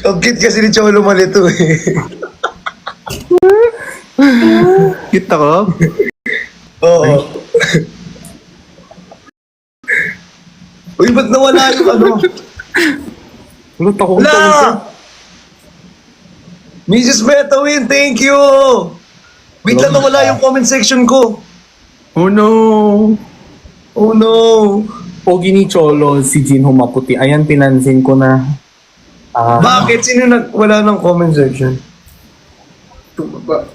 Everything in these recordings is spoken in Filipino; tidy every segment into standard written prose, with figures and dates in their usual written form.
Ang cute kasi ni Cholo Malito eh. Cute ako? Oo. Uy, ba't nawala yung ano? Ulit ako. Wala! Mrs. Betawin, thank you! Wait lang, nawala yung comment section ko. Oh no! Oh no! Pogi ni Cholo, si Jin Humaputi. Ayan, pinansin ko na. Bakit? Sino wala ng comment section? Tumaba.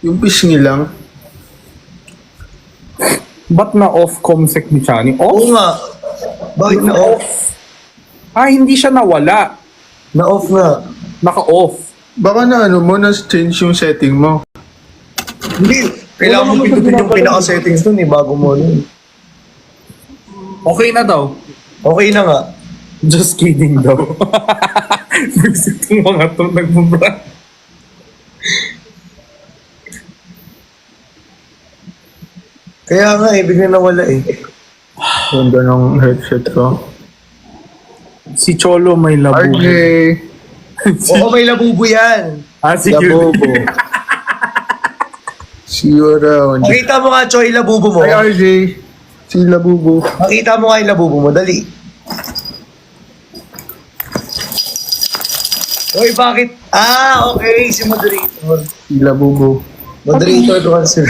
Yung pisngi lang. Ba't na off comsec ni Chani? Oo Off? nga. Bakit na off? Hindi siya nawala. Na off nga. Naka-off. Baka na ano mo, na-change yung setting mo. Hindi. Kailangan mo pindutin yung pinaka-settings dun eh, bago mo nun. Okay na daw. Okay na nga. Just kidding daw. Itong mga to nagbubra. Kaya nga eh, bigla nawala eh. Ganda ng headset ko. Si Cholo may labo. RJ! Oo, may labubo yan. Si Labobo. See you around. Makita mo nga, Choy, labubo mo. Hi RJ! Si Labubo. Makita mo nga yung labubo mo, dali. Uy, bakit? Okay, si moderator. Si Labubo. Moderator to answer.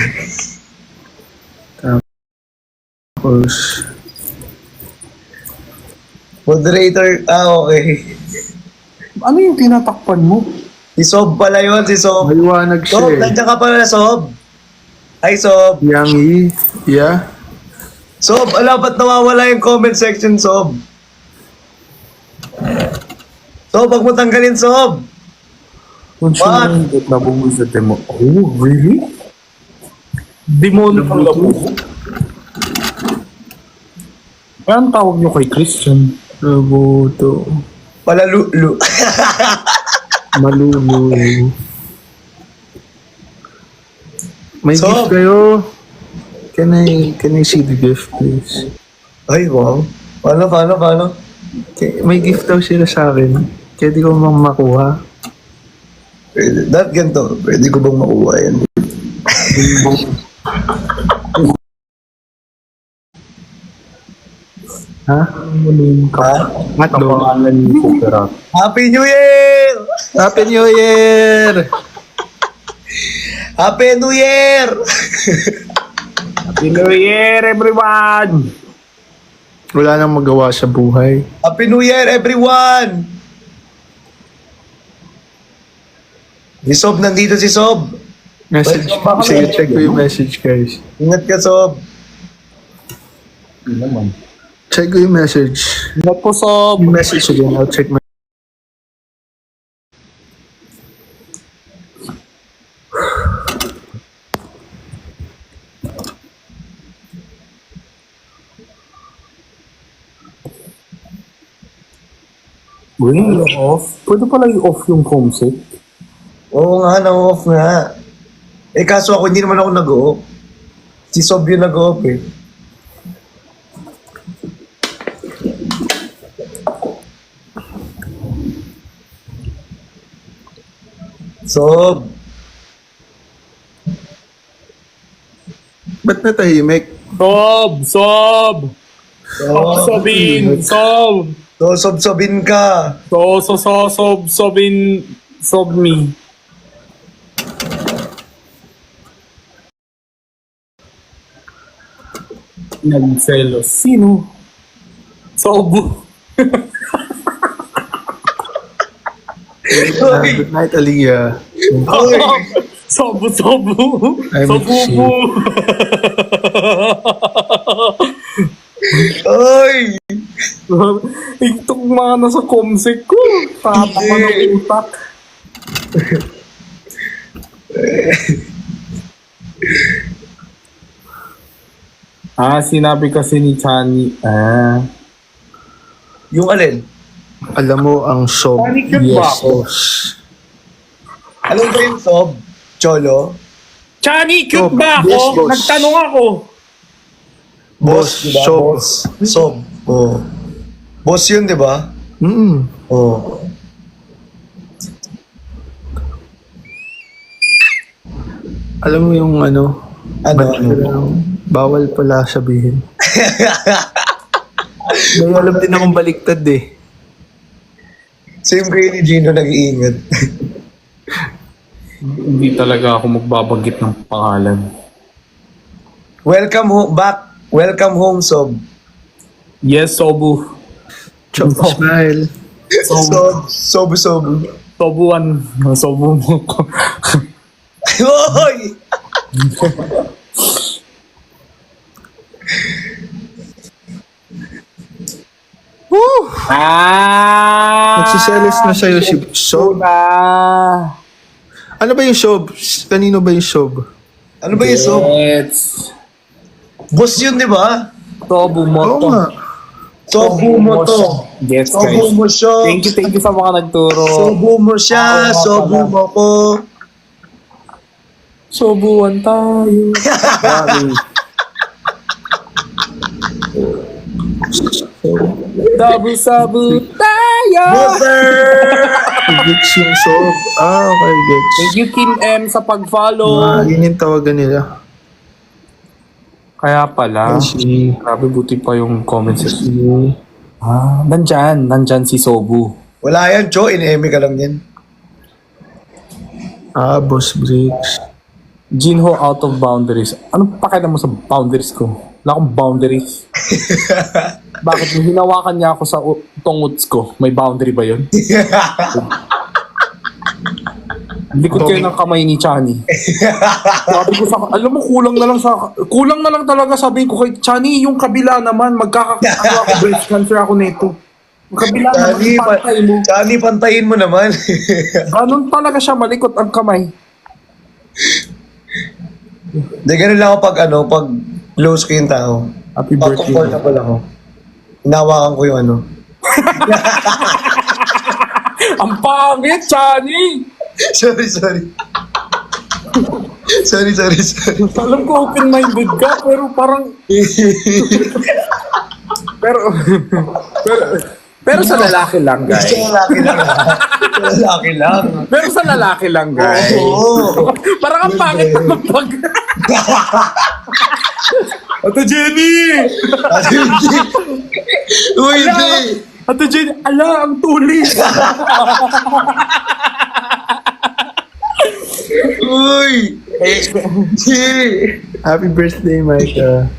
Tapos, Moderator, okay. Ano yung tinatakpan mo? Si Sob pala yun, si Sob. maliwanag siya Sob, eh. nandiyan ka pala, Sob. Hi, Sob. Yangi. Yeah? Sob, ala, ba't nawawala yung comment section, Sob? Sob, wag mo tanggalin, Sob. Kung siya yung labo mo sa demo. Oh, really? Demono ang labo mo? Anong tawag nyo kay Christian? Labuto. Palalulu. Malulu. May So, gift kayo. Can I see the gift, please? Ay, wow. Paano? May gift daw sila sa akin. Kaya di ko mang makuha. Ganito, pwede ko bang makuha yan? Ha? Ha? Hotdog. Kapangalan ni Cooper. Happy New Year! Happy New Year! Happy New Year! Happy New Year, everyone! Wala nang magawa sa buhay. Happy New Year, everyone! Si Sob, nandito si Sob. Message. Welcome back, Sige, man. check ko yung message, guys. Ingat ka, Sob. Hindi naman. Check ko yung message. Ingat po, Sob! Yung message again. I'll check my... Wait, off? Pwede pala i-off yung comsec? Oo nga, na-off nga. Eh, kaso ako, hindi naman ako nag-off. Si Sob yung nag-off eh. Sob! Ba't natahimik? Sob! Sob! Sobin! Sob! So, sob-sobin ka. Sobin! Sob me. Nagselos. Sino? Sob! Good night, Aliyah. Oy! Sobo! I miss Sobubo! Oy! Itong mga nasa comsec ko. Tapa pa ng utak. Sinabi kasi ni Chani. Yung alin? Alam mo ang sob. Panic yun ba ako? boss. Alam ba yung Sob? Cholo? Chani, cute Sob, ba ako? yes, boss. Nagtanong ako. Boss, diba? Sob. Boss. Sob. Oh. Boss yun, di ba? Mm. Oh. Alam mo yung ano? Ano? Bawal pala sabihin. May alam din akong baliktad eh. Same kayo ni Gino nag-iingat. Hindi talaga ako magbabanggit ng pangalan. Welcome back. Welcome home, Sob. Yes, Sobu. Chop smile. Sob. Sobuan. Sobu mo ko. Hoy! Woo! Ah! Nagsiselos na sa'yo si Sob. Na. Ano ba yung Sob? Kanino ba yung Sob? Ano ba yung Sob? It's Boss yun, di ba? Sobu mo Oo to. nga. Sobu mo to. Yes, Sobu guys. mo siya. Thank you sa mga nagturo. Sobu mo siya. Sobu mo ko. Sobuan tayo. Grabe. Sabu-sabu tayo. Booster! Gets yung Sob. Okay, gets. Thank you, Kim M, sa pag-follow. Yun yung tawagan nila. Kaya pala. Si... Grabe, buti pa yung comments. Nandyan si Sobu. Wala yan, Cho. In-eme ka lang yan. Boss Bricks. Jinho out of boundaries. Anong pakialam mo sa boundaries ko? Wala akong boundaries. Bakit? Nung hinawakan niya ako sa tungots ko, may boundary ba yun? Likod kayo ng kamay ni Chani. Sabi ko alam mo, kulang na lang talaga sabihin ko kay Chani, yung kabila naman, magkakaano ako, breast cancer ako nito. Yung kabila naman, pantay mo. Chani, pantayin mo naman. Ganun talaga siya, malikot ang kamay. Hindi, ganun lang ako pag close ko yung tao. Happy Pag birthday. comfortable ako. Hinawakan ko yung ano. Ang pangit, Chani! Sorry. sorry. Alam ko open-minded ka, pero parang... pero sa lalaki lang, guys. Gusto lalaki lang. Lalaki lang. Pero sa lalaki lang, guys. Oo. Parang ang pangit naman pag... Ate Jenny! Uy, hindi. Ate Jenny, ala, ang tulis! Uy! Hindi. Happy birthday, Micah.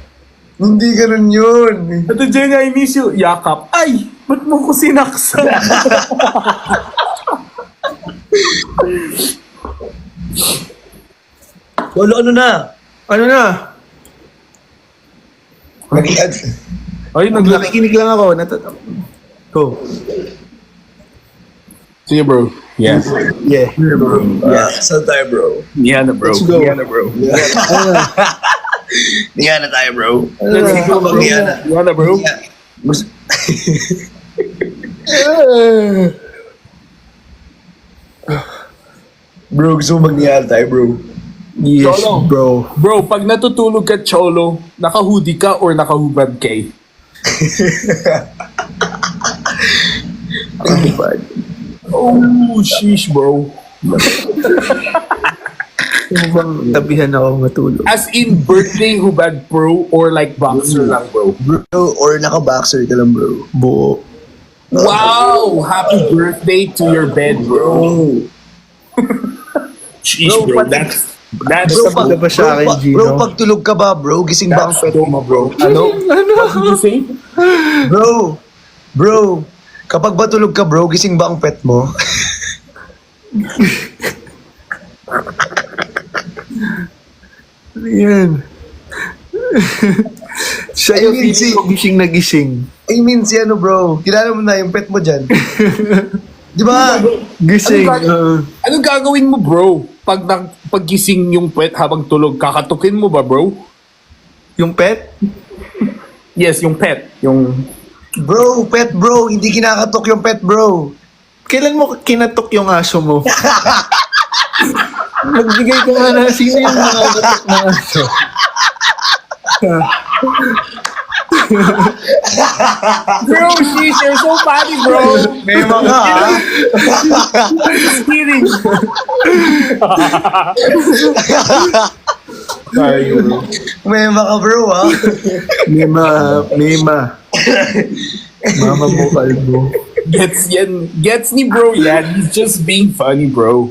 Hindi ganun yun. Ate Jenny, I miss you. Yakap. Ay! Ba't mo ko sinaksan? Lolo, ano na? Ano na? Nag-i-add. Ay, Nakikinig lang ako. Go. Sige, bro. Yes. Yeah. Saan tayo, bro? Yan na, bro. Let's go. Yan na, bro. Niya na tayo, bro. Let's go, bro. Niya na. Yan na, bro. Bro, gusto mo mag-niya tayo, bro. Yes, Cholo. bro. Bro, pag natutulog ka, Cholo, naka-hoodie ka or naka-hubad kay? Oh, sheesh, bro. Ano bang tabihan ako matulog? As in, birthday hubad pro or like boxer lang, bro? Bro, or naka-boxer ka lang, bro. Buo. Wow! Happy birthday to your bed, bro. Sheesh, bro. That's Bro, Sabi ka ba sa akin, Gino? bro, pag tulog ka ba, bro? Gising ba ang pet mo, bro? Ano? What did you say? Bro, kapag ba tulog ka, bro, gising ba ang pet mo? Yan. Sa'yo, I mean, feeling ko gising na gising. I mean, si ano, bro, kilala mo na yung pet mo dyan. Di ba? Gising. Anong gagawin mo, bro? Paggising yung pet habang tulog, kakatukin mo ba, bro? Yung pet? Yes, yung pet. Yung... Bro, pet bro, hindi kinakatok yung pet bro. Kailan mo kinatok yung aso mo? Magbigay ka nga na sino yung mga katok ng aso. Bro, sheesh, you're so funny, bro. May mga ha. Just kidding. Tayo. May mga bro ha. Mima. Mama mo, kalbo. Gets ni bro yan. He's just being funny, bro.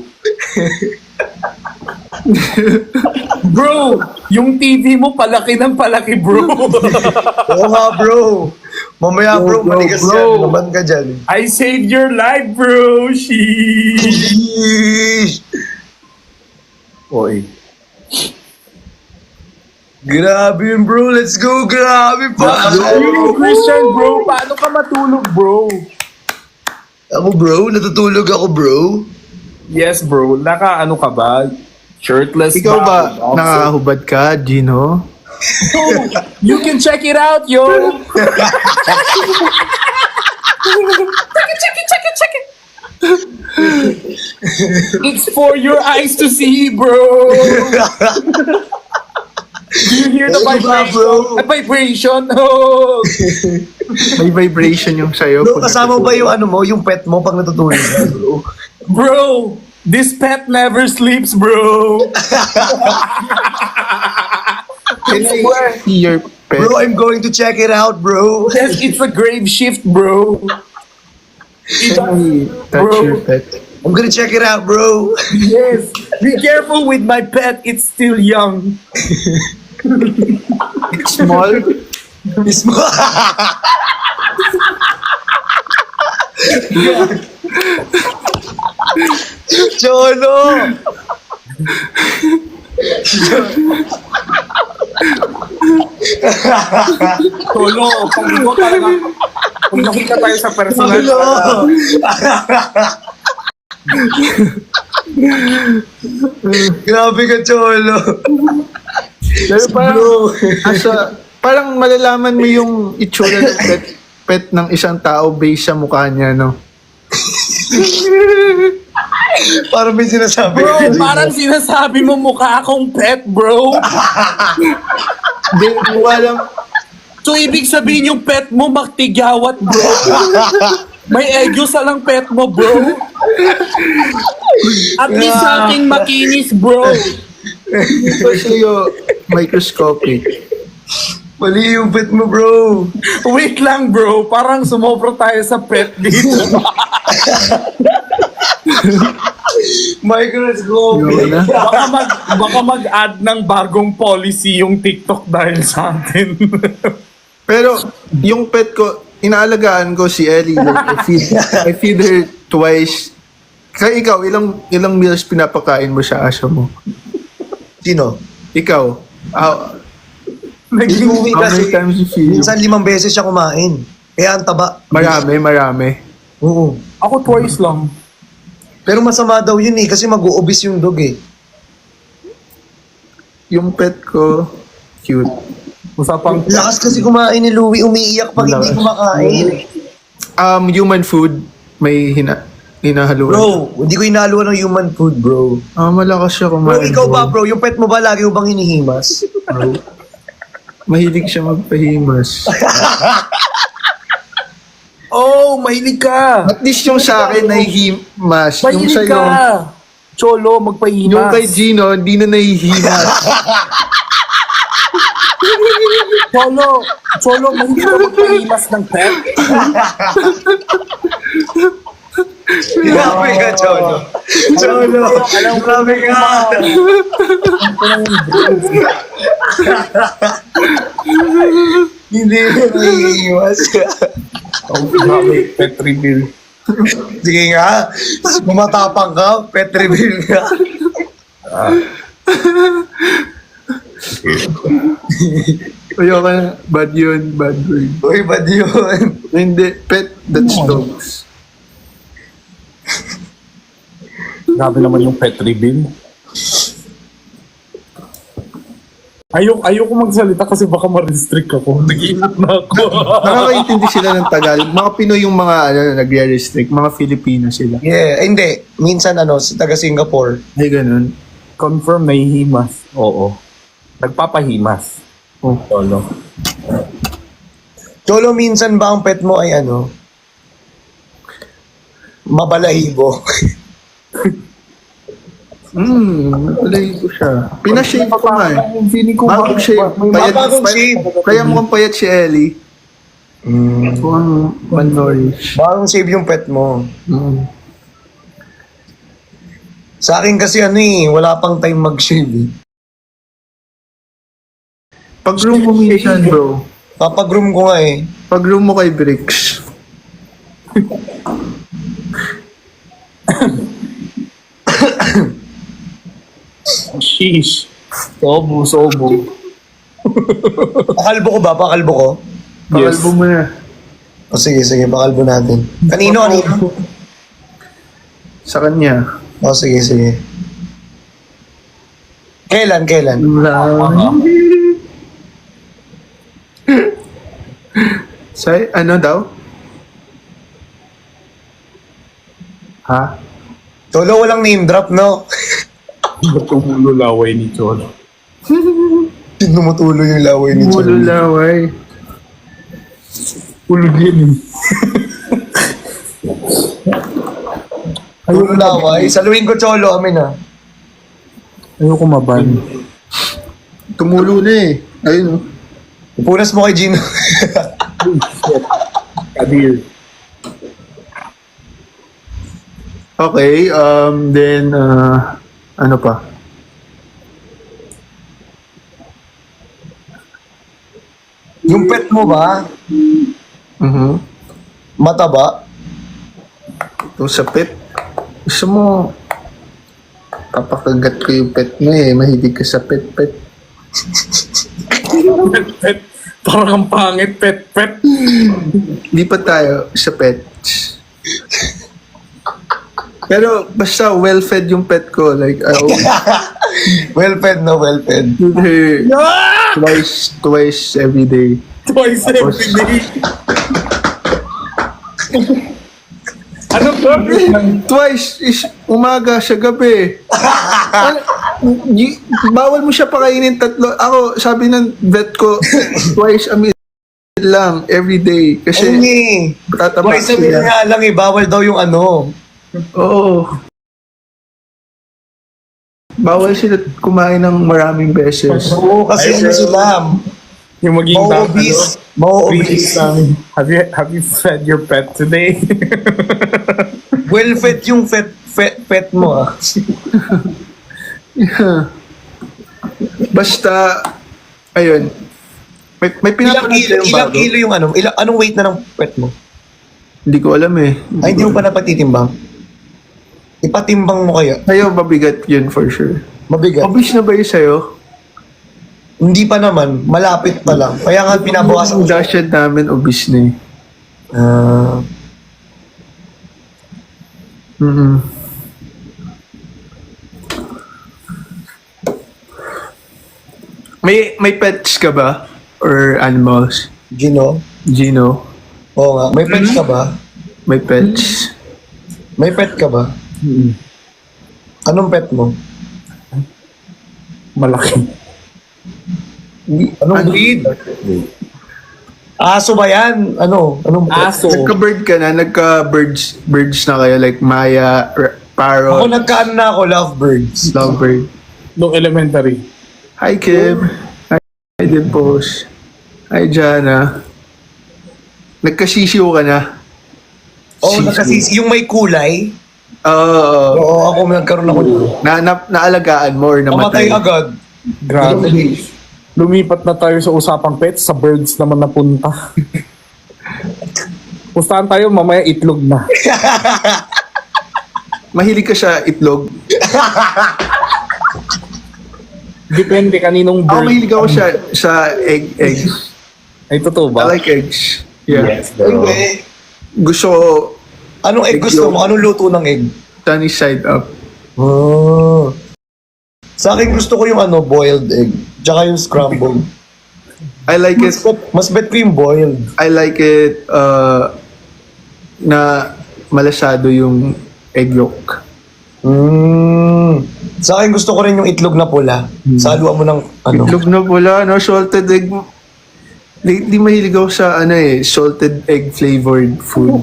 Bro, yung TV mo palaki ng palaki, bro. Oo nga bro. Mamaya bro, Bro, manigas bro. yan. Naman ka dyan. I saved your life, bro. Sheesh. Sheesh. Oy. Grabe yun bro. Let's go. Grabe pa. Yo, Christian, bro, paano ka matulog, bro? Ako bro, natutulog ako bro. Yes, bro. Ano ka ba? Shirtless Ikaw ba, boxer? nakahubad ka, Gino? Yo, you can check it out, yo. check it. It's for your eyes to see, bro. Do you hear the Ano ba, vibration? bro? The vibration? Oh. May vibration yung sayo. Bro, kasama ba yung ano mo, yung pet mo pag natutulog ka bro? Bro, this pet never sleeps, bro. Can I see your pet? Bro, I'm going to check it out bro. Yes, it's a grave shift, bro. Can I touch Bro. your pet? I'm gonna check it out bro. Yes. Be careful with my pet. It's still young. It's small. Mismo. Cholo! Solo, kung nakita tayo sa personal, Cholo! Grabe ka, Cholo. Pero parang, Bro. parang malalaman mo yung itsura ng pet ng isang tao based sa mukha niya, no? Parang may sinasabi. bro, ka, parang sinasabi mo mukha akong pet, bro. Hindi, walang, So, ibig sabihin yung pet mo maktigawat, bro. May egyo sa lang pet mo, bro. At least sa akin makinis, bro. ito sa'yo, microscopic. Mali yung pet mo, bro. Wait lang, bro. Parang sumobra tayo sa pet dito. Microscope. Yun na. baka mag-add ng bagong policy yung TikTok dahil sa atin. Pero, yung pet ko, inaalagaan ko si Ellie. Like, I feed her twice. Kaya ikaw, ilang meals pinapakain mo sa aso mo? Sino? Ikaw, Inuwi how kasi. many times you feed? Minsan 5 beses siya kumain. Kaya ang taba. Marami. Oo. Ako twice lang. Pero masama daw yun eh. Kasi mag-uobis yung dog eh. Yung pet ko, cute. Usapang Lakas kasi kumain ni Louie. Umiiyak pag hindi Malakas. kumakain. Human food, may hinahaluan. Bro, hindi ko inaluan ng human food, bro. Malakas siya Bro, kumain. ikaw ba, bro? Yung pet mo ba lagi mo bang hinihimas? Bro. Mahilig siya magpahimas. Oh, mahilig ka. At least yung sa akin, nahihimas. Yung Mahilig sa'yo, ka. Cholo, magpahimas. yung kay Gino, hindi na nahihimas. Cholo, mahilig ka magpahimas ng pet? Grabe ka, Cholo. Cholo, grabe ka. Hindi mo hinihimas. Oh, grabe, pet reveal. Sige nga, mamatapang ka, pet reveal ka. Ayoko na, bad yun, bad word. Uy, bad yun. Hindi, pet, that's dogs. Grabe naman yung pet reveal. Ayoko magsalita kasi baka ma-restrict ako. Nag-iingat na ako. Nakakaintindi sila ng Tagal. Mga Pinoy yung mga nagre-restrict, mga Filipino sila. Yeah, hindi. Minsan sa taga Singapore. Ay, ganun. Confirm nahihimas. Oo. Nagpapahimas. Oh. Cholo. Cholo, minsan ba ang pet mo ay ano? Mabalahibo. Nalay ko siya. Pinashave ko nga eh. Feeling ko Bagong shave. Bagong shave. Kaya mukhang payat si Ellie. Mukhang malnourished. Bagong shave yung pet mo. Sa akin kasi ano eh, wala pang time mag-shave eh. Pag-groom mo minsan, bro. Papag-groom ko nga eh. Pag-groom mo kay Bricks. Sheesh. Sobo. Pakalbo ko ba? Pakalbo ko? Pakalbo mo na. O sige, pakalbo natin. Kanino? Sa kanya. O sige. Kailan? Say, ano daw? Ha? Cholo, walang name drop, no? Tumulo laway ni Cholo. Tinumutulo yung laway ni Cholo. Mululaway. Ulog yan eh. Tulo laway. Saluhin ko, Cholo. Amin ah. Ayoko maban. Tumulo na eh. Ayun oh. Ipunas mo kay Gino. Kadir. Okay, then, ano pa? Yung pet mo ba? Mataba? Ito sa pet. Gusto mo, papakagat ko yung pet mo eh. Mahilig ka sa pet. Pet. Parang ang pangit, pet. Di pa tayo sa pets. Pero basta well-fed yung pet ko. Like, I always Well fed, no? Well fed. feed her twice every day. Twice every day. Ano ba? Twice is umaga sa gabi. Bawal mo siya pakainin tatlo. Ako, sabi ng vet ko, twice a meal lang every day. Kasi, Ayun eh. tataba Twice a meal sila. nga lang eh. Bawal daw yung ano. Oo. Bawal sila kumain ng maraming beses. Oo, kasi ano sila. Yung maging Mau-obese. Mau-obese. Have you fed your pet today? Well fed yung pet mo ah. Basta, ayun. May pinapanood Ilang kilo yung ano? Anong weight na ng pet mo? Hindi ko alam eh. Ay, hindi mo pa napatitimbang? Ipatimbang mo kaya? Sa'yo, mabigat yun for sure. Mabigat. Obis na ba yun sa'yo? Hindi pa naman. Malapit pa lang. Kaya nga pinabawasan Ang ko. dashad namin, obis na eh. Ah, May pets ka ba? Or animals? Gino? Gino? Oo nga. May pets ka ba? May pets? May pet ka ba? Anong pet mo? Malaki. Anong breed? Aso ba yan? Anong pet? Aso. Nagka-bird ka na? Nagka-birds na kayo? Like Maya, Ako Parrot, nagkaan na ako, lovebirds. Lovebird. Nung elementary. Hi, Kim. Hi, Dimples. Hi, Jana. Nagkasisiyo ka na? Oo, Sisig. nakasisi. Yung may kulay. Oo. Oo, ako nagkaroon ako nito. Naalagaan mo or Namatay namatay? agad. Grabe. Lumipat na tayo sa usapang pets. Sa birds naman napunta. Pustahan tayo, mamaya itlog na. Mahilig ka sa itlog? Depende kaninong Ako bird. mahilig ako sa eggs. Ay, totoo I ba? like eggs. Yeah. Yes, bro. Hindi. Gusto ko Anong egg gusto mo? Anong luto ng egg? sunny side up. Oh. Sa akin gusto ko yung boiled egg. Tsaka yung scrambled. I like it. Mas bet ko yung boiled. I like it na malasado yung egg yolk. Sa akin gusto ko rin yung itlog na pula. Saluan mo ng Itlog na pula, no? Salted egg. Di mahilig ako sa salted egg flavored food.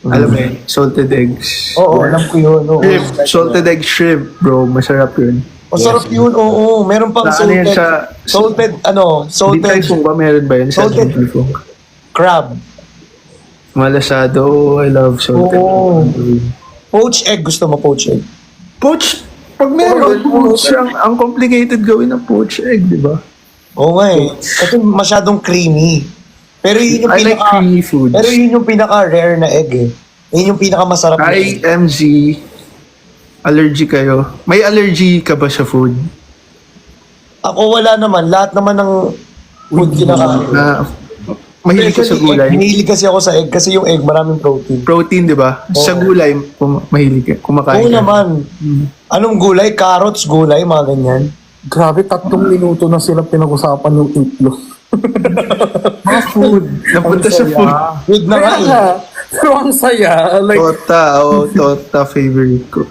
Alam mo yun, salted eggs. Oo, alam ko yun. Oo. Shrimp, salted egg shrimp, bro. Masarap yun. Masarap yun, oo. Meron pang Ano yan salted, Salted salted ba meron ba yun? Sa Salted- Salted crab. Malasado. Oh, I love salted. Oo. Poached egg, gusto mo poached egg? Poach, pag meron, poach, ang complicated gawin ng poach egg, di ba? Oo nga eh. Kasi masyadong creamy. Pero yun yung I like creamy foods. Pero yun yung pinaka-rare na egg eh. Yun yung pinaka-masarap na egg. IMZ, allergy kayo. May allergy ka ba sa food? Ako wala naman. Lahat naman ng food kinakain. Na mahilig ka sa Especially gulay? egg. Mahilig kasi ako sa egg kasi yung egg maraming protein. Protein, di ba? Sa Oo. gulay, mahilig ka. Kumakain Oo ka. naman. Anong gulay? Carrots, gulay, mga ganyan. Grabe, 3 minuto na sila pinag-usapan yung itlog. Mga food. Napunta sa food. Food na nga eh. Pero ang saya. Like, Tota favorite ko.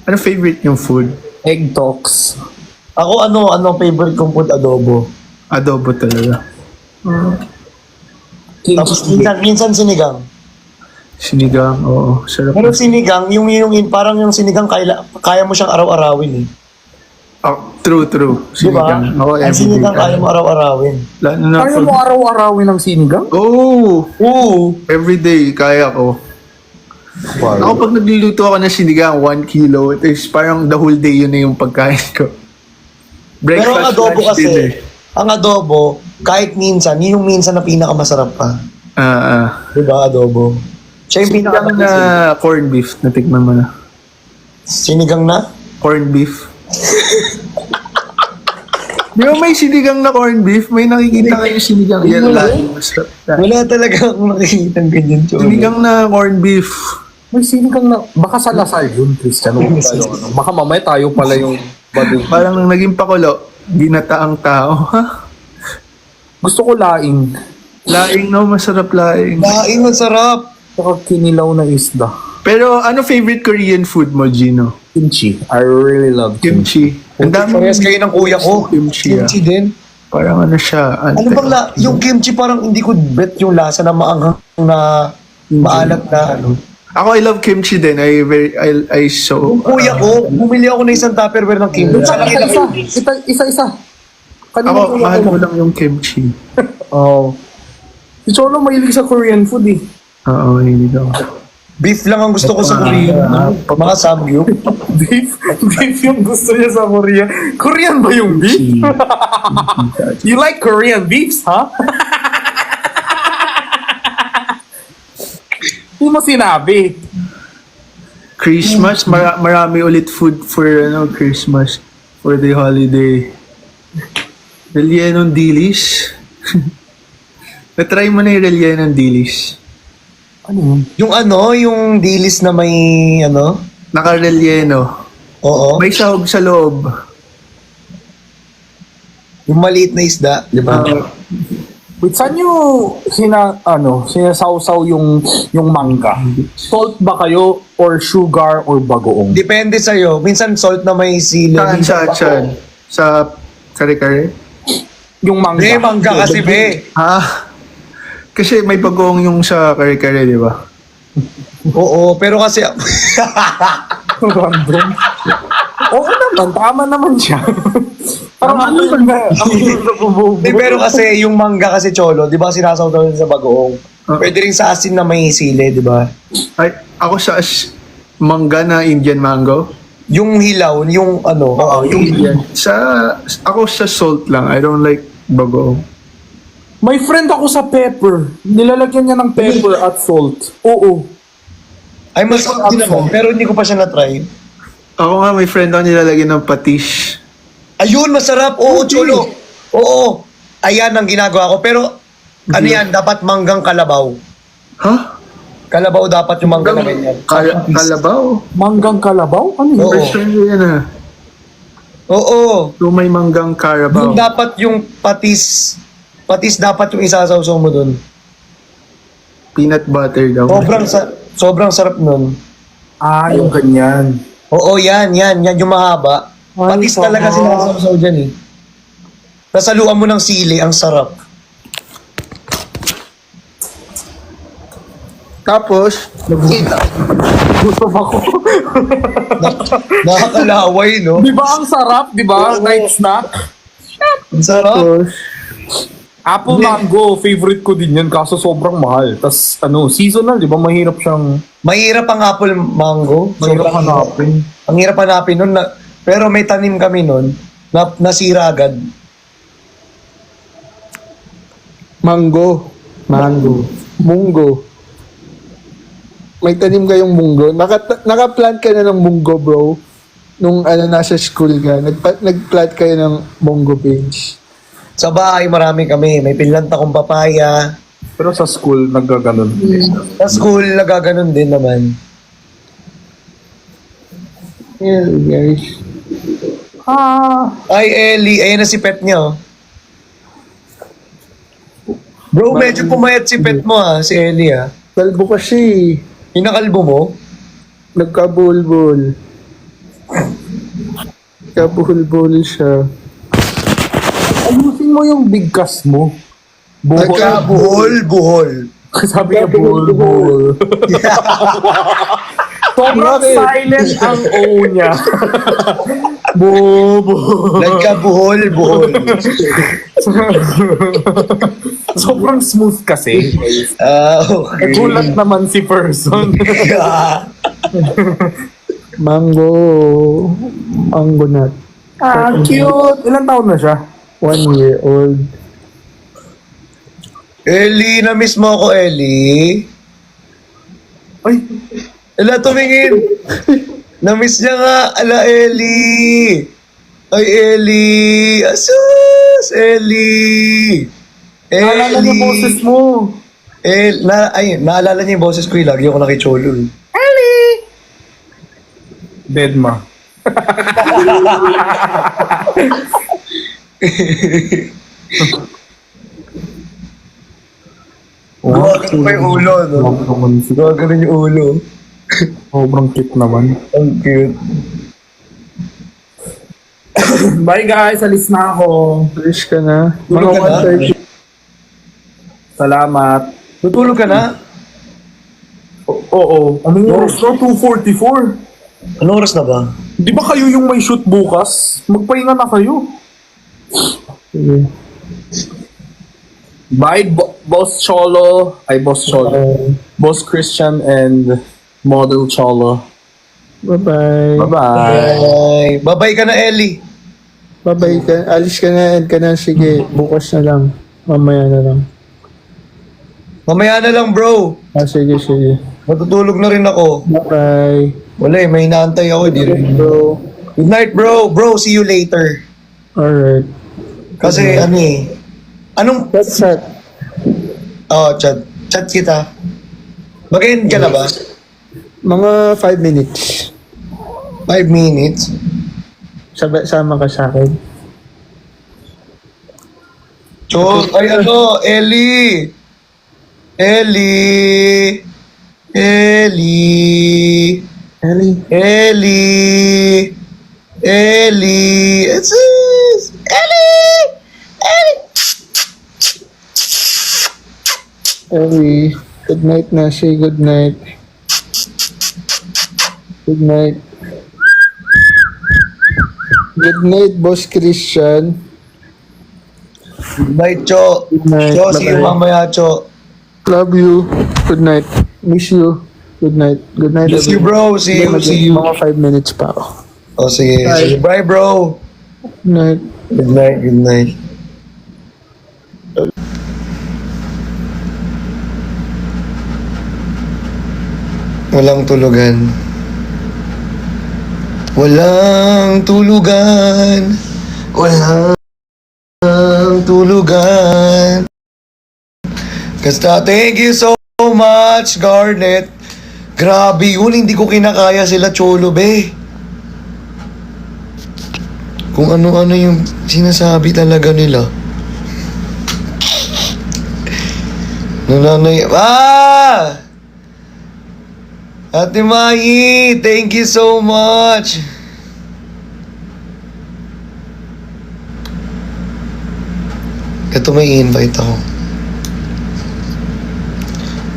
Ano favorite yung food? egg talks. Ako favorite kong food? Adobo. Adobo talaga. Tapos Kimchi. minsan sinigang. Sinigang, oo. Sarap. Pero sinigang, parang yung sinigang kaya mo siyang araw-arawin eh. True. Di ba? Sinigang. Ako Ang everyday. sinigang kaya mo araw-arawin. Lalo na Kaya mo araw-arawin ng sinigang? Oo! Oo. Everyday, kaya ko. Ako pag nagluluto ako ng sinigang, 1 kilo, it is parang the whole day yun na yung pagkain ko. Pero ang Breakfast, adobo lunch, kasi, dinner. ang adobo, kahit minsan, yun yung minsan na pinakamasarap pa. Di ba, adobo? Siya yung Sinigang na corned beef, natikman mo na. Sinigang na? Corned beef. Di ba may sinigang na corned beef? May nakikita kayo sinigang. Yan Wala. lang. Masarap. Wala talaga akong nakikita ng ganyan, Cholo. Sinigang na corned beef. May sinigang na, baka sa Lasal yun, Christian. Huwag tayo, ano. Baka mamaya tayo pala yung bading. Parang nang naging pakulo, ginataang tao. Ha? Gusto ko laing. Laing, no? Masarap laing. Laing, ang sarap. Saka kinilaw na isda. Pero ano favorite Korean food mo, Gino? Kimchi. I really love kimchi. Kimchi. Ang dami Parehas kayo ng kuya ko. Kimchi, Kimchi din. Parang ano siya. Ano bang yung kimchi parang hindi ko bet yung lasa na maanghang na maalat na ano. Ako, I love kimchi din. I so... Yung kuya ko, bumili ako ng isang Tupperware ng kimchi. Sa kanila ko. Isa-isa. Kanina Ako, mahal ko lang yung kimchi. Oh. Si Cholo mahilig sa Korean food eh. Oo, hindi daw. Beef lang ang gusto ko sa Korea. Mga samgyup. Beef yung gusto niya sa Korea. Korean ba yung beef? You like Korean beefs, ha? Hindi mo sinabi. Christmas, marami ulit food for Christmas. For the holiday. Rellenong dilis. Na-try mo na yung rellenong dilis. Ano yun? Yung dilis na may Naka-relleno. oo. May sahog sa loob. Yung maliit na isda, di ba? Wait, saan nyo sinasawsaw yung mangga? Salt ba kayo or sugar or bagoong? Depende sa'yo. Minsan salt na may sili. Saan? Sa kare-kare? Yung mangga. Be, mangga kasi, be. Kasi may bagoong yung sa kare-kare, di ba? Oo, pero kasi... Random. Oo naman, tama naman siya. Parang ako yung pero kasi yung mangga kasi, Cholo, di ba sinasawsaw din sa bagoong? Pwede rin sa asin na may sili, di ba? Ay, ako sa mangga na Indian mango. Yung hilaw, yung Oo, yung Indian. Ako sa salt lang. I don't like bagoong. May friend ako sa pepper. Nilalagyan niya ng pepper at salt. Oo. Ay, masarap din naman, pero hindi ko pa siya na-try. Ako nga, may friend ako nilalagyan ng patis. Ayun, masarap. Oo, Cholo. Oo. Ayan ang ginagawa ko. Pero, ano yan, dapat manggang kalabaw. Ha? Kalabaw dapat yung mangga na ganyan. Kalabaw? Manggang kalabaw? Ano yun? Oo. First time ko yan Oo. So may manggang Carabao. Yung dapat yung patis dapat yung isasawsaw mo dun. Peanut butter daw. Sobrang sarap nun. Ah, yung ganyan. Oo, yan yung mahaba. Ay, Patis talaga sarap. sinasawsaw dyan eh. Nasaluan mo ng sili, ang sarap. Tapos, Gusto ako. Nakakalaway, no? Di ba ang sarap? Di ba? Night snack. Ang sarap. tapos, Apple mango, favorite ko din yan kaso sobrang mahal. Tas seasonal, di ba? Mahirap siyang, Mahirap ang apple mango. mahirap Sobrang hanapin. Ang hirap hanapin nun. Pero may tanim kami nun. Nasira agad. mango. Munggo. May tanim kayong munggo. Naka-plant ka na ng munggo, bro. Nung nasa school ka. Nag-plant kayo ng munggo beans. Sa bahay, marami kami. May pinlanta kong papaya. Pero sa school, naggaganon. Sa school, nagaganon din naman. Yeah, guys. Ay, Ellie. Ayan na si pet niya, oh. Bro, medyo pumayat si pet mo, ha. Si Ellie, ha. Kalbo kasi. Inakalbo mo? Nagkabulbul. Nagkabulbul siya. Ayusin mo yung bigkas mo. Buhol. Sabi niya, bull. Sobrang Bakit? silent ang O niya. Bull. Nagkabuhol. Sobrang smooth kasi. Okay. Gulat naman si person. Mango. Mango nut. Cute. Ilan taon na siya? 1 year old. Ellie, na-miss mo ako, Ellie. Ay, Ala, tumingin. Na-miss niya nga. Ala, Ellie. Ay, Ellie. Asus, Ellie. naalala niyo boses mo. Naalala niya yung boses ko. Lagi ako nakicholo. Deadma. Gumagano pa yung ulo, no? Gumagano yung ulo. Sobrang cute naman. Ang cute. Bye guys, alis na ako. Alis ka na. Tulog ka na? 1:30. Salamat. Tutulog ka na? Oo. Anong oras na? 2:44. Anong oras na ba? Di ba kayo yung may shoot bukas? Magpahinga na kayo. Sige. Bye, Boss Cholo. Ay, Boss Cholo. Boss Christian and Model Cholo. Bye-bye. Bye-bye. Bye-bye ka na, Ellie. Bye-bye ka. Alis ka na, end ka na. Sige, bukas na lang. Mamaya na lang. Mamaya na lang, bro. Sige. Matutulog na rin ako. Bye-bye. Wala eh, may inaantay ako. Di rin. Bro. Good night, bro. Bro, see you later. Alright. Kasi anong... That's it. Chat. Chat kita. Mag-end ka na ba? Mga 5 minutes. 5 minutes? Sama ka sa akin. Chol, Ellie! Ellie! Ellie. Jesus! Ellie. Good night na. Say good night. Good night. Good night, Boss Christian. Good night, Cho. Good night. Cho, see you Bye-bye. mamaya, Cho. Love you. Good night. Miss you. Good night. Good night, Miss you, bro. See you. Mga 5 minutes pa ako. Oh, sige. Bye. Sige. Bye, bro. Good night. Good night. Walang tulugan. Walang tulugan. Walang tulugan. Kasta, thank you so much, Garnet. Grabe yun, hindi ko kinakaya sila Cholo, be. Kung ano-ano yung sinasabi talaga nila. Nananay... Ate Mai, thank you so much. Ito may invite ako.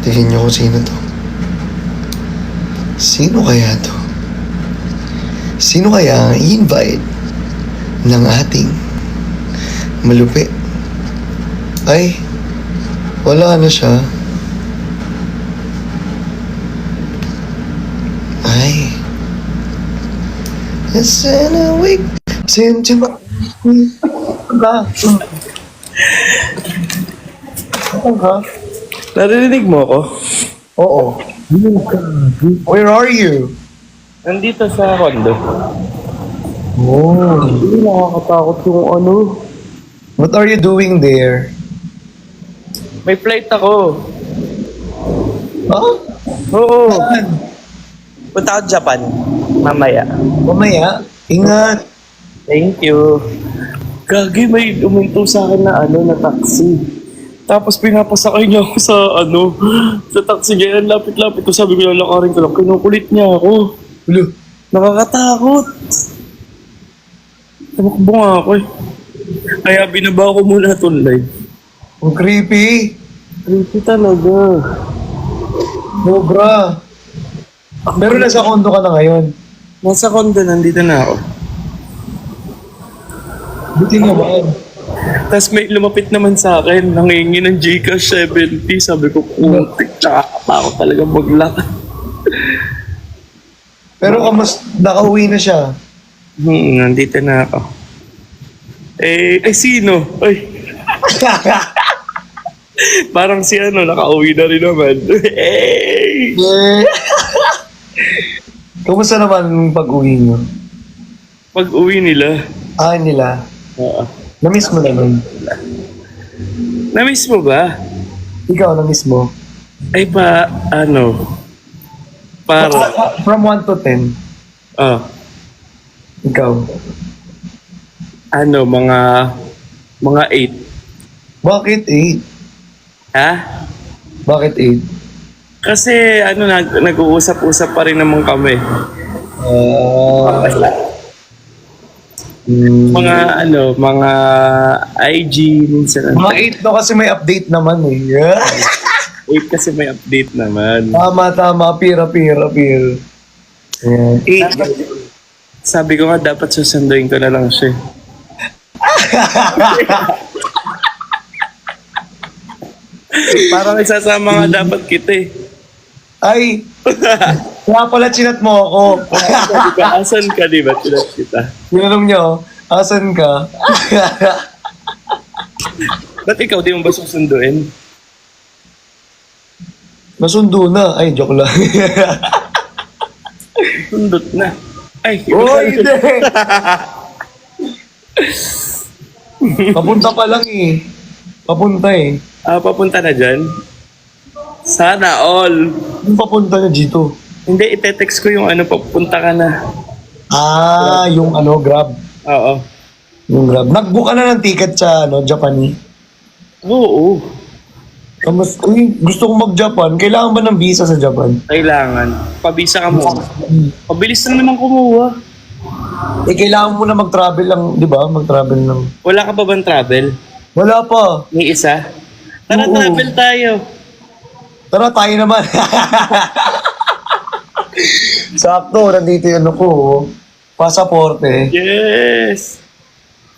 Tingin niyo kung sino to. Sino kaya to? Sino kaya ang invite ng ating malupi? Ay, wala na siya. Ay. It's in a week. Since you Naririnig mo ako? Oo. Where are you? Nandito sa condo. Oh. Hindi nakakatakot yung ano. What are you doing there? May flight ako. Huh? Oo. Punta ako Japan. Mamaya. Mamaya. Ingat. Thank you. Gagi, may uminto sa akin na ano, na taxi. Tapos pinapasakay niya ako sa ano, sa taxi niya. Ang lapit-lapit ko, sabi ko lalakarin ko lang. Kinukulit niya ako. Ulo. Nakakatakot. Tumakbo nga ako eh. Kaya binaba ko muna itong live. Ang creepy. Creepy talaga. Sobra. Pero nasa kondo ka na ngayon. Nasa condo, nandito na ako. Buti naman. Tapos may lumapit naman sa akin, nangingi ng Gcash 70. Sabi ko, putik, nakakatakot talaga maglakad. Pero kamus nakauwi na siya. Nandito na ako. Ay sino? Ay, parang si ano, nakauwi na rin naman. Eh! Yeah. Kumusta naman ang pag-uwi niyo? Pag uwi nila, Nila. oo. Na-miss mo naman. Na-miss mo ba? Ikaw, na-miss mo. Ay pa, ano, para, From 1 to 10, ikaw. ano, mga 8. Bakit 8? Ha? Bakit 8? Kasi, ano, nag-uusap-usap pa rin naman kami. Mga, ano, mga IG, minsan. Mga 8 no kasi may update naman eh. Yeah. 8 kasi may update naman. Tama. Pira. Ayan. 8. Sabi ko nga, dapat susunduin ko na lang siya. Parang isasama nga dapat kita eh. Ay! Kaya pala chinat mo ako. Sabi ko, asan ka, di ba? Tinat kita. Tinanong niyo, asan ka? Ba't ikaw, di mo ba susunduin? Nasundo na. Ay, joke lang. Sundot na. Ay, Oy, hindi! Papunta pa lang eh. Papunta eh. Papunta na dyan? Sana all. Yung papunta na dito. Hindi, ite-text ko yung ano, papunta ka na. Yung ano, Grab. Oo. Yung Grab. Nag-book ka na ng ticket sa Japanese. Oo. Gusto kong mag-Japan. Kailangan ba ng visa sa Japan? Kailangan. Pabisa ka muna. Pabilis lang naman kumuha. Kailangan mo na mag-travel lang, di ba? Mag-travel lang. Wala ka pa bang travel? Wala pa. May isa? Tara, Oo. travel tayo. Tara, tayo naman. Sakto, nandito yung ano ko. Pasaporte. Yes!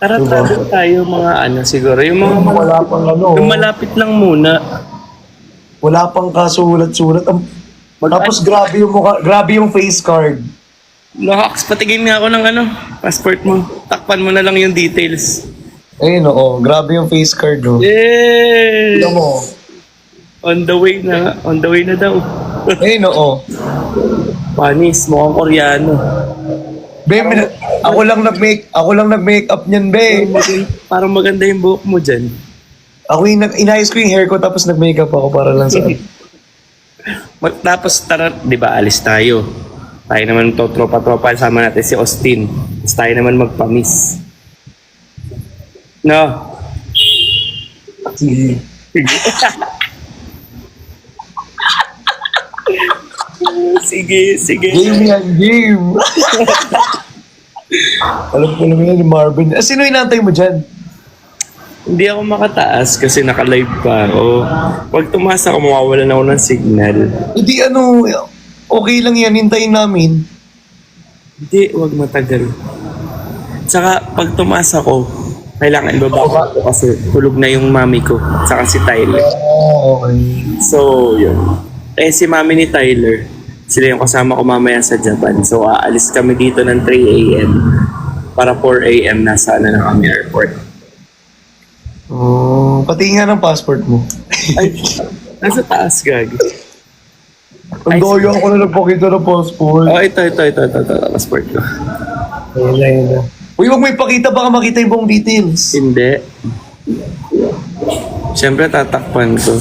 Tara, Diba? travel tayo mga ano siguro. Yung mga Wala pang ano. yung malapit lang muna. Wala pang kasulat-sulat. Tapos grabe yung mukha, grabe yung face card. Nahaks, patigin nga ako ng ano, passport mo. Takpan mo na lang yung details. Ayun, oo. Grabe yung face card, no. Yes! Tignan mo. On the way na daw. Ayun, oo. Panis, mukhang Koreano. Be, ako lang nag-make up niyan, be. Parang maganda yung buhok mo dyan. Ako inayos ko yung hair ko tapos nag-make up ako para lang sa... Tapos tara, di ba, alis tayo. Tayo naman to, tropa-tropa, sama natin si Austin. Tapos tayo naman magpamis. No? Sige. Sige. Game yan, game. Alam ko naman yan ni Marvin. Sino inantay mo dyan? Hindi ako makataas kasi naka-live pa ako. Pag tumaas ako, mawawala na ako ng signal. Hindi ano, okay lang yan, hintayin namin. Hindi, wag matagal. Saka, pag tumaas ako, kailangan ibaba ko kasi tulog na yung mami ko. Saka si Tyler. Oh, okay. So, yun. Eh, si mami ni Tyler, sila yung kasama ko mamaya sa Japan. So, aalis kami dito ng 3 a.m. Para 4 a.m. nasa na kami airport. Oh, pati nga ng passport mo. Ay, nasa taas, gag. Ang doyo ako na nagpakita ng passport. Oh, ito, passport ko. Ayun. Uy, wag mo ipakita, baka makita yung buong details. Hindi. Siyempre, tatakpan ko.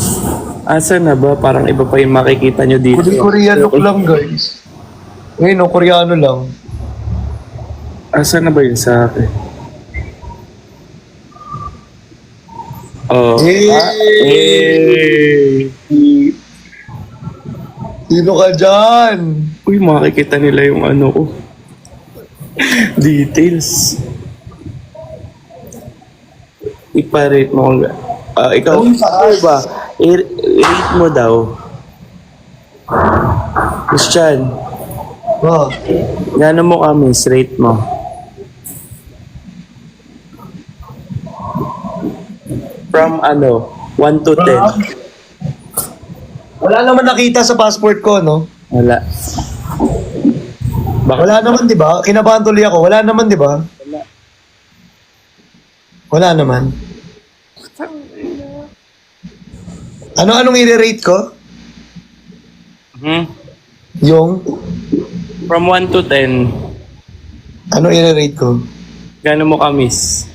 Asa na ba? Parang iba pa yung makikita nyo dito. Korean look lang, guys. Ngayon, no, Koreano lang. Asa na ba yun sa akin? Oh. Hey! Sino ka dyan? Uy, makikita nila yung ano ko. Details. Ipa-rate mo. Ikaw, ano ba? I-rate mo daw. Christian, Oh, gano'n mo kami, rate mo. From 1 to 10. wala naman nakita sa passport ko, no? Wala. Wala naman, di ba? Kinabahan tuloy ako. Wala naman, di ba? Wala naman. Anong i-rate ko? Yung, From 1 to 10, ano i-rate ko? gano'n mo ka-miss?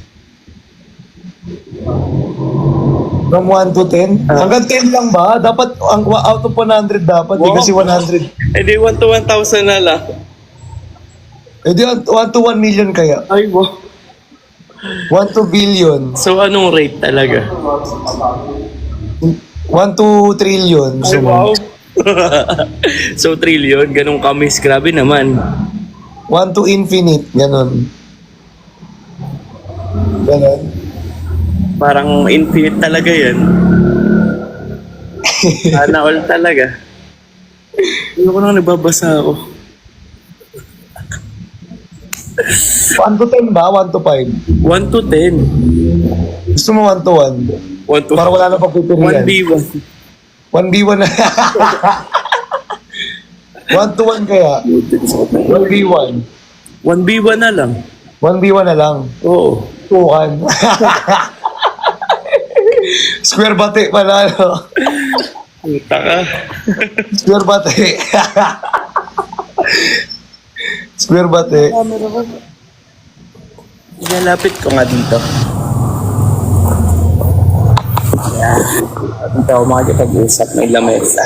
From 1 to 10? Hanggang 10 lang ba? Dapat, out of 100 dapat. Di Wow. kasi 100. Eh di 1 to 1,000 na lang. Eh di, 1 to 1 million kaya. Ay, wow. 1 to billion. So, anong rate talaga? 1 to trillion. Ay, wow. So, trillion, ganun kamis. Grabe naman. 1 to infinite. Ganon. Ganon. Parang infinite talaga yan. Sana all talaga. Hindi ko nang nagbabasa ako. 1 to 10 ba? 1 to 5? 1 to 10. Gusto mo 1 to 1? 1 to Para wala na pagpipilian. 1v1. 1v1 na. 1 to 1 kaya. 1v1. 1v1 na lang. 1v1 na lang. Oo. Tukan. Square bate pala, no? Puta ka. Square bate. Square bate. Ilalapit ko nga dito. Yan. Dito ako makikipag-usap. May lamesa.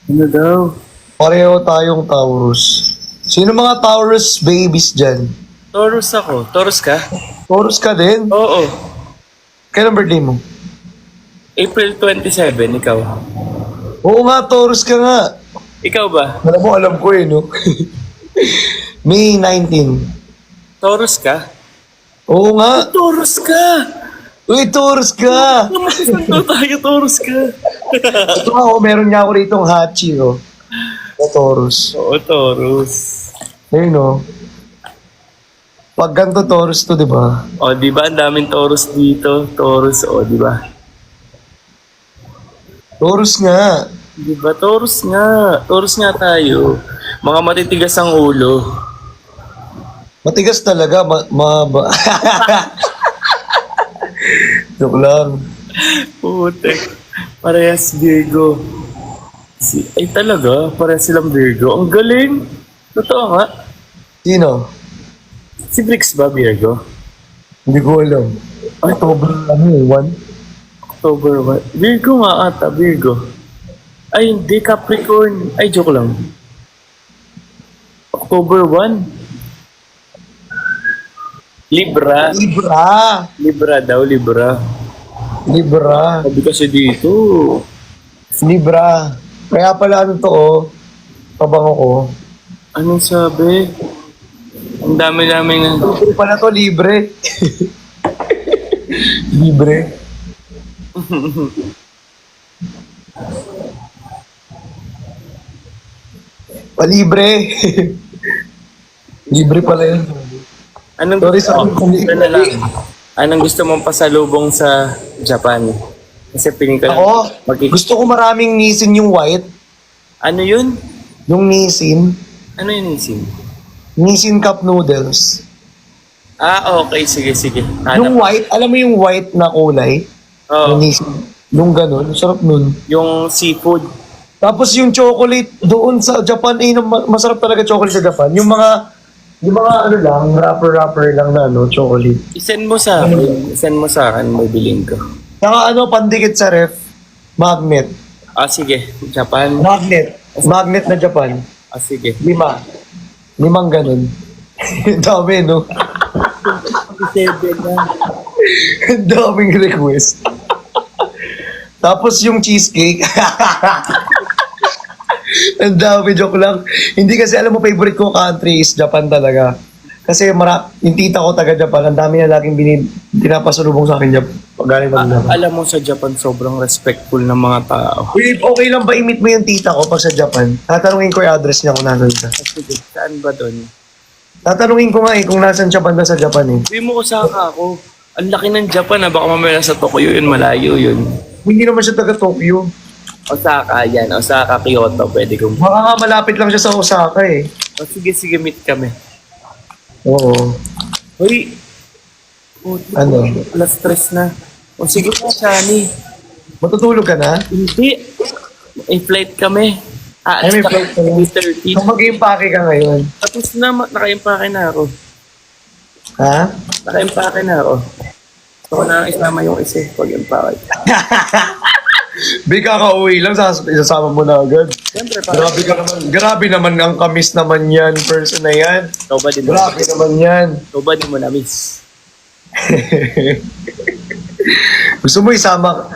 Ano daw? Pareho tayong Taurus. Sino mga Taurus babies dyan? Taurus ako. Taurus ka? Taurus ka din? Oo. Kailan birthday mo? April 27, ikaw. Oo nga, Taurus ka nga. Ikaw ba? Alam ko eh, no? May 19. Taurus ka? Oo nga. Taurus ka! Uy, Taurus ka! Naman tayo, Taurus ka. Ito nga, oh, meron niya ako rito Hachi, oh. O Taurus. Oo, Taurus. Ayun, oh. Pag ganito Taurus to, di ba? O, di ba? Ang daming Taurus dito. Taurus, o, di ba? Taurus nga. Di ba? Taurus nga. Taurus nga tayo. Mga matitigas ang ulo. Matigas talaga. Joke lang. Putek. Parehas Virgo. Ay talaga, parehas silang Virgo. Ang galing. Totoo nga. Sino? Si Brix ba Virgo? Hindi ko alam. Ay, October, ano eh, 1? October 1. Virgo nga ata, Virgo. Ay, hindi, Capricorn. Ay, joke lang. October 1. Libra. Libra. Libra daw, Libra. Libra. Sabi kasi dito. Libra. Kaya pala ano to, oh. Pabango ko. Anong sabi? Ang dami-dami na. Libre pala to, libre. Libre. Palibre. Libre pala yun. Anong Sorry, gusto sorry. mo? Ito na lang. Anong gusto mong pasalubong sa Japan? Kasi piling ko lang. Ako, gusto ko maraming Nissin yung white. Ano yun? Yung Nissin. Ano yun, Nissin? Nissin Cup Noodles. Ah, okay. Sige, sige. Yung white, alam mo yung white na kulay? Oh, Yung Nissin. Yung ganun, sarap nun. yung seafood. Tapos yung chocolate doon sa Japan, masarap talaga chocolate sa Japan. Yung mga ano lang, wrapper lang na ano, chocolate. I-send mo sa akin. I-send mo sa akin. May bilhin ko. Saka ano, pandikit sa ref, magnet. Ah, sige. Japan. Magnet na Japan. Ah, sige. 5. 5 ganun. Dami, no? Ang daming request. Tapos yung cheesecake. Ang dami, joke lang. Hindi kasi alam mo, favorite ko country is Japan talaga. Kasi yung tita ko taga Japan, ang dami na laging pinapasalubong sa akin pag galing ng Japan. Alam mo sa Japan, sobrang respectful ng mga tao. Wait, okay lang ba i-meet mo yung tita ko pag sa Japan? Tatanungin ko yung address niya kung nasan siya. Sige, saan ba doon? Tatanungin ko nga kung nasan siya banda sa Japan eh. Sabi mo Osaka ako. Ang laki ng Japan baka mamaya sa Tokyo yun, malayo yun. Hindi naman siya taga Tokyo. Osaka, yan. Osaka, Kyoto, pwede kong... Baka nga malapit lang siya sa Osaka eh. O, sige, sige, meet kami. Oo. Hoy! Oh, Ano? alas stress na. O, sige po, Shani. Matutulog ka na? Hindi. May flight kami. Ay, may flight ka na. 30. Kung mag-impake ka ngayon. Tapos na, naka-impake na ako. Ha? Naka-impake na ako. Gusto ko na isama yung isa pag-impake. Big kakauwi lang, isasama mo na agad. Siyempre, para Grabe ka naman. Grabe naman ang kamis naman yan, person na yan. ikaw ba din mo? Grabe naman yan. Ikaw ba din mo na-miss? Gusto mo isama?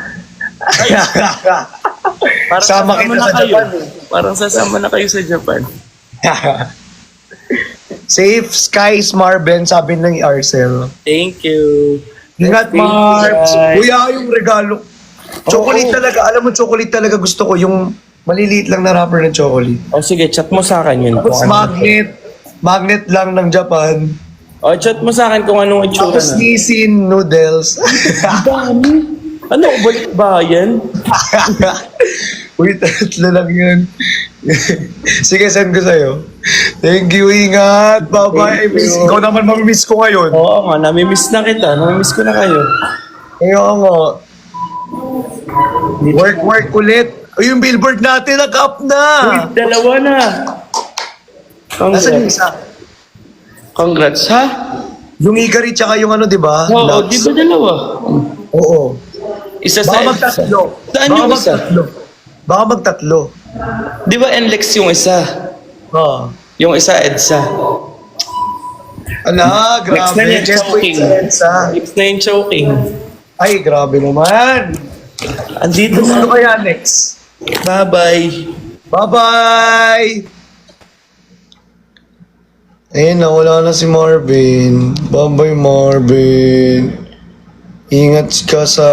Parang Sama sasama kita na sa kayo. Japan eh. Parang sasama na kayo sa Japan. Safe skies, Marben, sabi ng Arcel. Thank you. Ingat, Thank you, Marbs. guys. Kuya, yung regalo. Chocolate talaga. Alam mo, chocolate talaga gusto ko. Yung maliliit lang na wrapper ng chocolate. O sige, chat mo sa akin yun. Tapos Kung ano. magnet lang ng Japan. O, chat mo sa akin kung anong itsura Tapos na. Nissin noodles. Dami. Ano, balik ba yan? Uy, tatlo lang yun. Sige, send ko sa'yo. Thank you, ingat. Bye-bye. Thank you. Ikaw naman mamimiss ko ngayon. Oo nga, namimiss na kita. Namimiss ko na kayo. Kaya nga. Work ulit. Uy, yung billboard natin, nag-up na. Uy, dalawa na. Nasaan yung Congrats. isa? Congrats, ha? Yung Igari tsaka yung ano, di ba? Oo, Lux. di ba dalawa? Oo. Isa Baka sa magtatlo. Saan Baka yung isa? magtatlo. Baka magtatlo. Di ba NLEX yung isa? Oo. Yung isa EDSA. Ala, Next na grabe. yung Just wait choking. sa EDSA. Next na yung choking. Ay, grabe naman. Andito Ano na. kaya next? Bye-bye. Bye-bye! Ayun na, wala na si Marvin. Bye-bye, Marvin. Ingat ka sa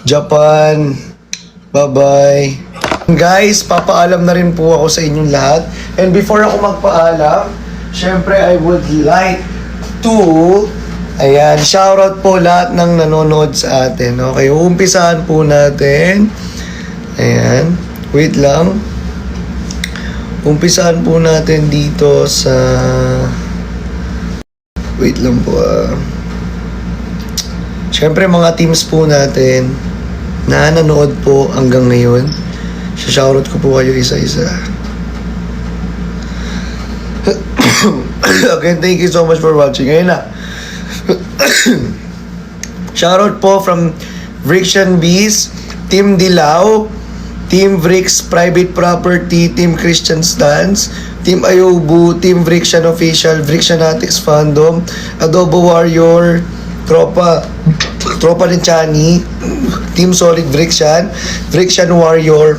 Japan. Bye-bye. Guys, papaalam na rin po ako sa inyong lahat. And before ako magpaalam, syempre I would like to shoutout po lahat ng nanonood sa atin. Okay, uumpisahan po natin. Ayan, wait lang. Umpisahan po natin dito sa... Wait lang po Siyempre mga teams po natin na nanood po hanggang ngayon. Shoutout ko po kayo isa-isa. Again, thank you so much for watching. Ngayon na. Shoutout po from Vrixian Bees, Team Dilao, Team Vrix Private Property, Team Christian Stance, Team Ayobu, Team Vrixian Official, Vrixianatics Fandom, Adobo Warrior, Tropa ni Chani, Team Solid Vrixian, Vrixian Warrior,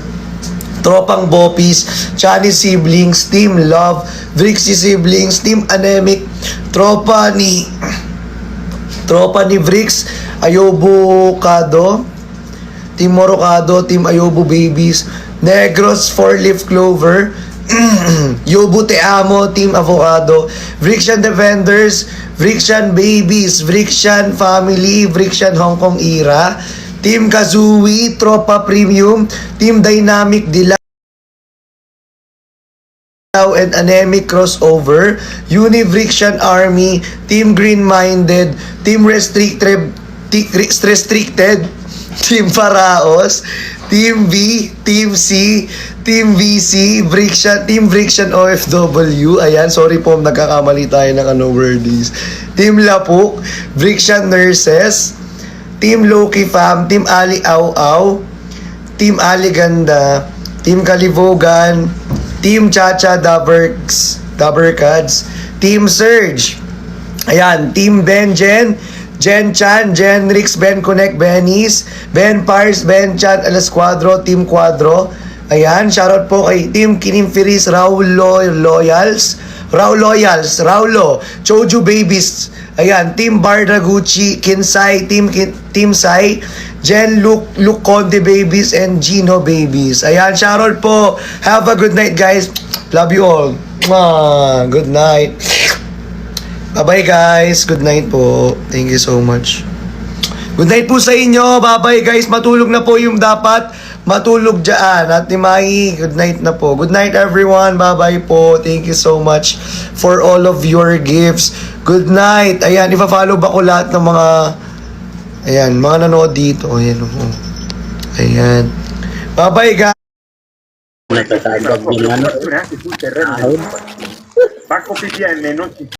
Tropang Bopis, Chani Siblings, Team Love, Vrixie Siblings, Team Anemic, Tropa ni Vrix, Ayobo Kado, Team Morocado, Team Ayobo Babies, Negros 4-Leaf Clover, Yobo Te Amo, Team Avocado, Vrixian Defenders, Vrixian Babies, Vrixian Family, Vrixian Hong Kong Era, Team Kazooie, Tropa Premium, Team Dynamic Dilaw and Anemic Crossover, Univrixian Army, Team Green Minded, Team Restricted, Team Paraos, Team V, Team C, Team VC, Team Vrixian OFW. Ayan, sorry po, nagkakamali tayo ng wordies. Team Lapuk, Vrixian Nurses, Team Loki Fam, Team Ali Au Au, Team Ali Ganda, Team Kalivogan, Team Chacha Dabercads, Team Surge, ayan, Team Benjen, Jen Chan, Jen Rix, Ben Connect, Benis, Ben Pars, Ben Chan, El Escuadro, Team Quadro. Ayan, shoutout po kay Team Kinim Firis, Raulo, Choju Babies. Ayan, Team Bardaguchi, Kinsai, Team Sai, Jen, Luke Conde Babies, and Gino Babies. Ayan, shoutout po. Have a good night, guys. Love you all. Mwah. Good night. Bye-bye, guys. Good night po. Thank you so much. Good night po sa inyo. Bye-bye, guys. Matulog na po yung dapat matulog dyan. At ni Mai, good night na po. Good night, everyone. Bye-bye po. Thank you so much for all of your gifts. Good night. Ayan, ipa-follow ba ko lahat ng mga mga nanood dito. Ayan, ayan. Bye-bye, guys. Una tata de Baco Pipian, ¿no?